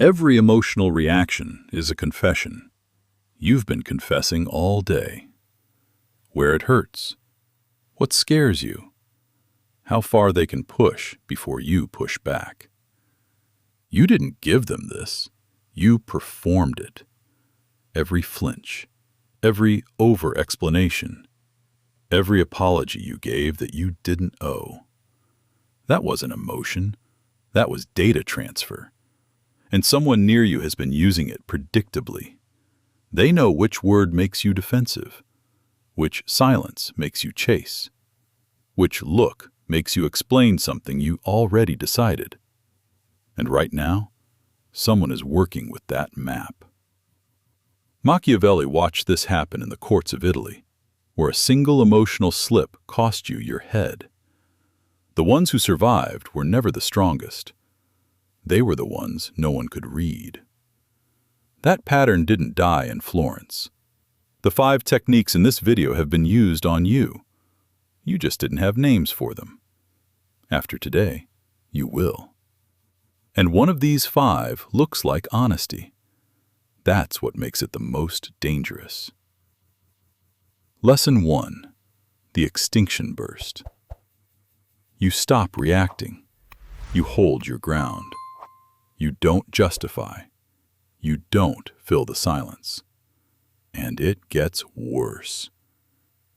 Every emotional reaction is a confession. You've been confessing all day. Where it hurts, what scares you, how far they can push before you push back. You didn't give them this, you performed it. Every flinch, every over-explanation, every apology you gave that you didn't owe. That wasn't emotion, that was data transfer. And someone near you has been using it predictably. They know which word makes you defensive, which silence makes you chase, which look makes you explain something you already decided. And right now, someone is working with that map. Machiavelli watched this happen in the courts of Italy, where a single emotional slip cost you your head. The ones who survived were never the strongest. They were the ones no one could read. That pattern didn't die in Florence. The 5 techniques in this video have been used on you. You just didn't have names for them. After today, you will. And one of these 5 looks like honesty. That's what makes it the most dangerous. Lesson 1. The Extinction Burst. You stop reacting. You hold your ground. You don't justify. You don't fill the silence. And it gets worse.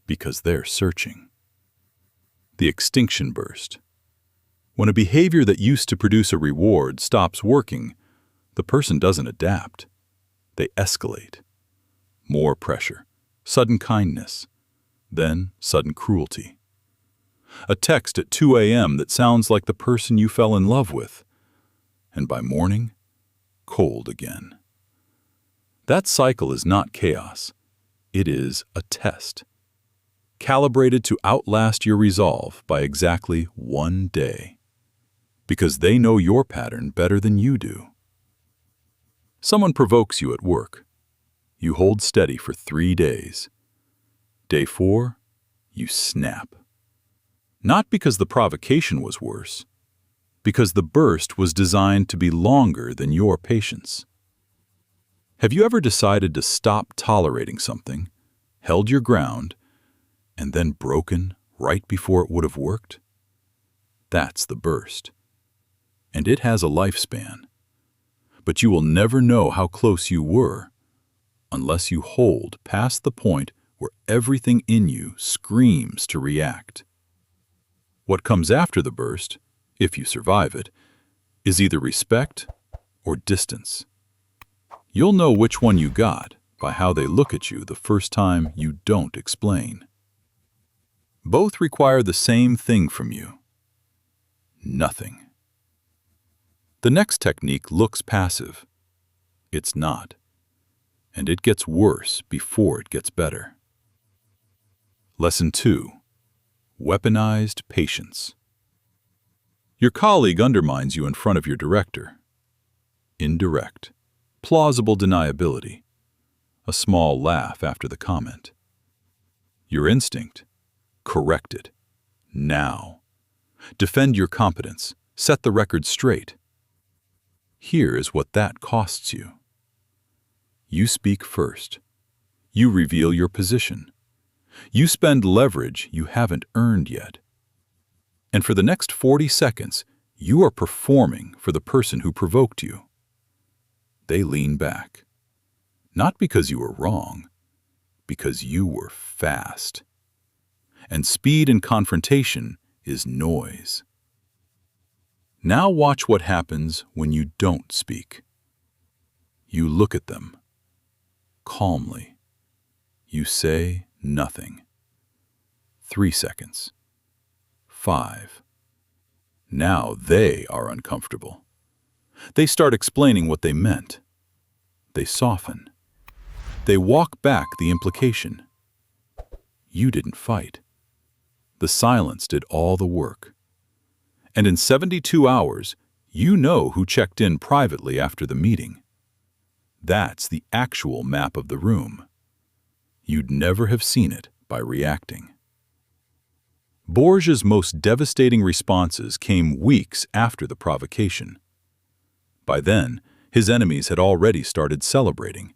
Because they're searching. The extinction burst. When a behavior that used to produce a reward stops working, the person doesn't adapt. They escalate. More pressure, sudden kindness, then sudden cruelty. A text at 2 a.m. that sounds like the person you fell in love with, and by morning, cold again. That cycle is not chaos. It is a test, calibrated to outlast your resolve by exactly 1 day, because they know your pattern better than you do. Someone provokes you at work. You hold steady for 3 days. Day 4, you snap. Not because the provocation was worse, because the burst was designed to be longer than your patience. Have you ever decided to stop tolerating something, held your ground, and then broken right before it would have worked? That's the burst. And it has a lifespan. But you will never know how close you were unless you hold past the point where everything in you screams to react. What comes after the burst, if you survive it, is either respect or distance. You'll know which one you got by how they look at you the first time you don't explain. Both require the same thing from you: nothing. The next technique looks passive. It's not. And it gets worse before it gets better. Lesson 2. Weaponized patience. Your colleague undermines you in front of your director. Indirect, plausible deniability. A small laugh after the comment. Your instinct: correct it. Now. Defend your competence. Set the record straight. Here is what that costs you. You speak first. You reveal your position. You spend leverage you haven't earned yet. And for the next 40 seconds, you are performing for the person who provoked you. They lean back. Not because you were wrong, because you were fast. And speed in confrontation is noise. Now watch what happens when you don't speak. You look at them. Calmly. You say nothing. 3 seconds. 5. Now they are uncomfortable. They start explaining what they meant. They soften. They walk back the implication. You didn't fight. The silence did all the work. And in 72 hours, you know who checked in privately after the meeting. That's the actual map of the room. You'd never have seen it by reacting. Borgia's most devastating responses came weeks after the provocation. By then, His enemies had already started celebrating.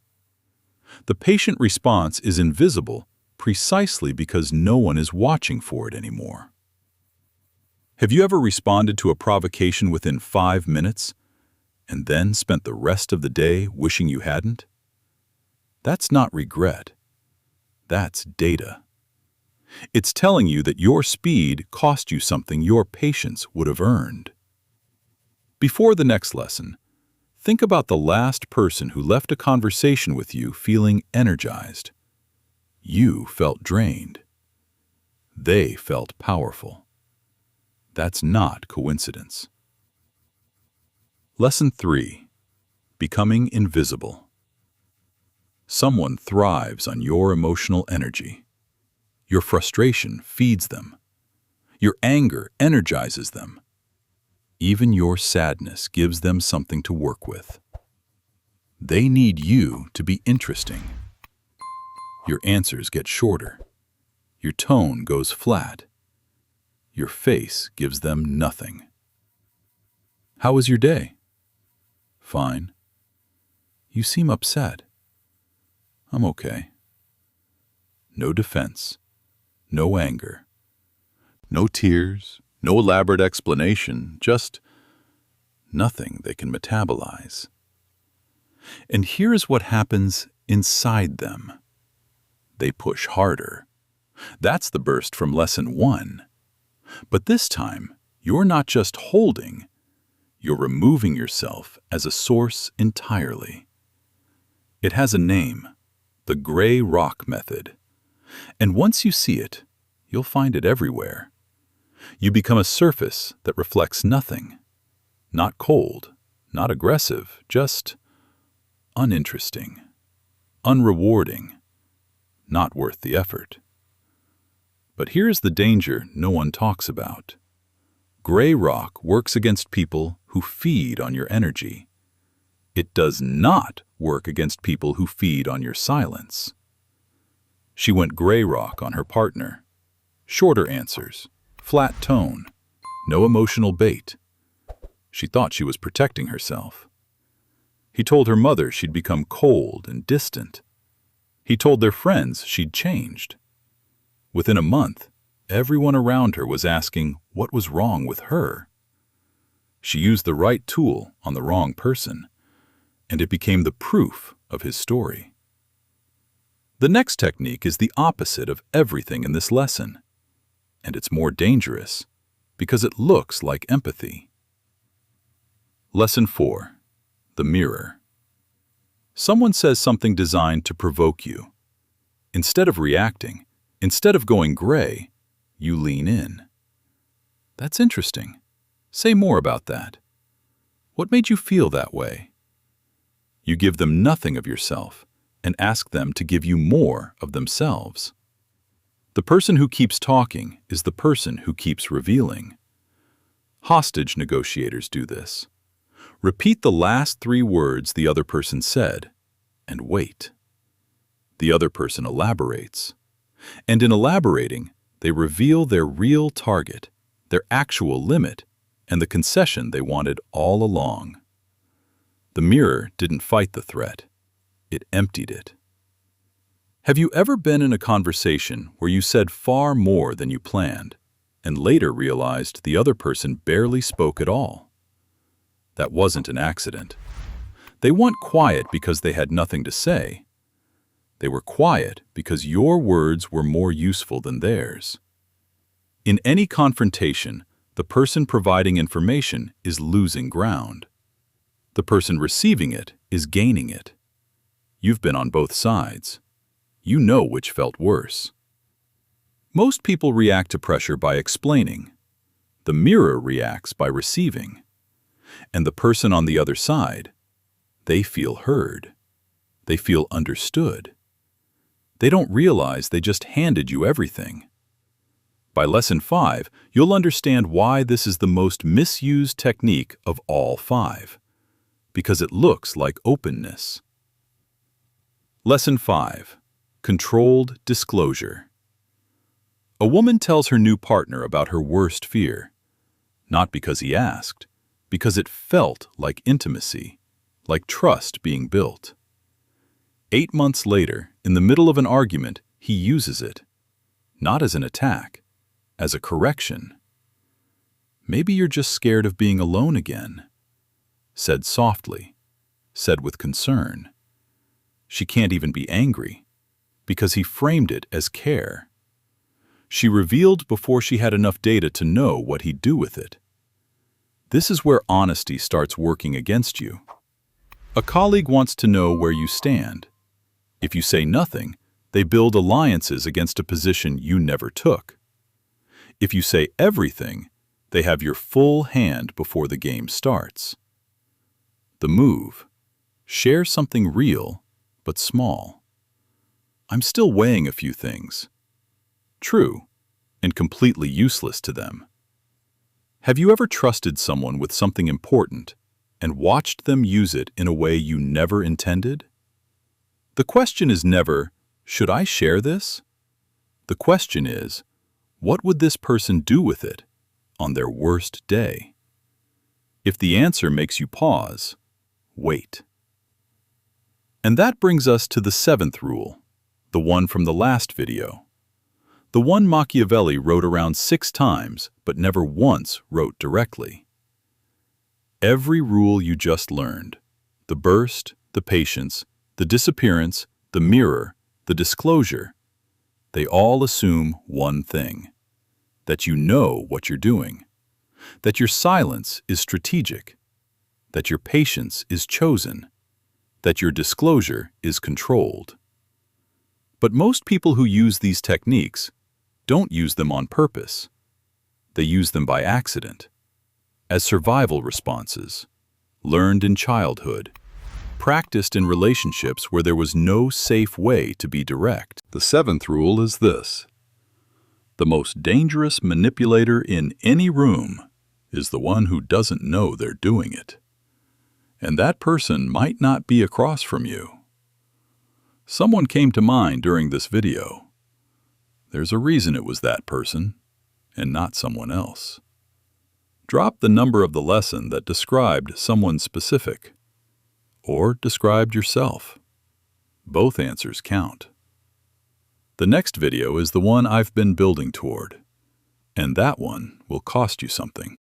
The patient response is invisible precisely because no one is watching for it anymore. Have you ever responded to a provocation within 5 minutes and then spent the rest of the day wishing you hadn't? That's not regret. That's data. It's telling you that your speed cost you something your patience would have earned. Before the next lesson, think about the last person who left a conversation with you feeling energized. You felt drained. They felt powerful. That's not coincidence. Lesson 3. Becoming invisible. Someone thrives on your emotional energy. Your frustration feeds them. Your anger energizes them. Even your sadness gives them something to work with. They need you to be interesting. Your answers get shorter. Your tone goes flat. Your face gives them nothing. How was your day? Fine. You seem upset. I'm okay. No defense. No anger. No tears. No elaborate explanation. Just nothing they can metabolize. And here's what happens inside them. They push harder. That's the burst from lesson 1. But this time, you're not just holding, you're removing yourself as a source entirely. It has a name, the gray rock method. And once you see it, you'll find it everywhere. You become a surface that reflects nothing. Not cold, not aggressive, just uninteresting, unrewarding, not worth the effort. But here's the danger no one talks about. Gray rock works against people who feed on your energy. It does not work against people who feed on your silence. She went gray rock on her partner. Shorter answers, flat tone, no emotional bait. She thought she was protecting herself. He told her mother she'd become cold and distant. He told their friends she'd changed. Within a month, everyone around her was asking what was wrong with her. She used the right tool on the wrong person, and it became the proof of his story. The next technique is the opposite of everything in this lesson, and it's more dangerous because it looks like empathy. Lesson 4. The mirror. Someone says something designed to provoke you. Instead of reacting, instead of going gray, you lean in. That's interesting. Say more about that. What made you feel that way? You give them nothing of yourself and ask them to give you more of themselves. The person who keeps talking is the person who keeps revealing. Hostage negotiators do this. Repeat the last 3 words the other person said, and wait. The other person elaborates. And in elaborating, they reveal their real target, their actual limit, and the concession they wanted all along. The mirror didn't fight the threat. It emptied it. Have you ever been in a conversation where you said far more than you planned, and later realized the other person barely spoke at all? That wasn't an accident. They weren't quiet because they had nothing to say. They were quiet because your words were more useful than theirs. In any confrontation, the person providing information is losing ground. The person receiving it is gaining it. You've been on both sides. You know which felt worse. Most people react to pressure by explaining. The mirror reacts by receiving. And the person on the other side, they feel heard. They feel understood. They don't realize they just handed you everything. By lesson 5, you'll understand why this is the most misused technique of all 5, because it looks like openness. Lesson 5. Controlled disclosure. A woman tells her new partner about her worst fear, not because he asked, because it felt like intimacy, like trust being built. 8 months later, in the middle of an argument, he uses it, not as an attack, as a correction. Maybe you're just scared of being alone again. Said softly, said with concern. She can't even be angry, because he framed it as care. She revealed before she had enough data to know what he'd do with it. This is where honesty starts working against you. A colleague wants to know where you stand. If you say nothing, they build alliances against a position you never took. If you say everything, they have your full hand before the game starts. The move: share something real, but small. I'm still weighing a few things. True, and completely useless to them. Have you ever trusted someone with something important and watched them use it in a way you never intended? The question is never, should I share this? The question is, what would this person do with it on their worst day? If the answer makes you pause, wait. And that brings us to the 7th rule, the one from the last video. The one Machiavelli wrote around 6 times, but never once wrote directly. Every rule you just learned, the burst, the patience, the disappearance, the mirror, the disclosure, they all assume one thing: that you know what you're doing, that your silence is strategic, that your patience is chosen, that your disclosure is controlled. But most people who use these techniques don't use them on purpose. They use them by accident, as survival responses, learned in childhood, practiced in relationships where there was no safe way to be direct. The 7th rule is this: the most dangerous manipulator in any room is the one who doesn't know they're doing it. And that person might not be across from you. Someone came to mind during this video. There's a reason it was that person, and not someone else. Drop the number of the lesson that described someone specific, or described yourself. Both answers count. The next video is the one I've been building toward, and that one will cost you something.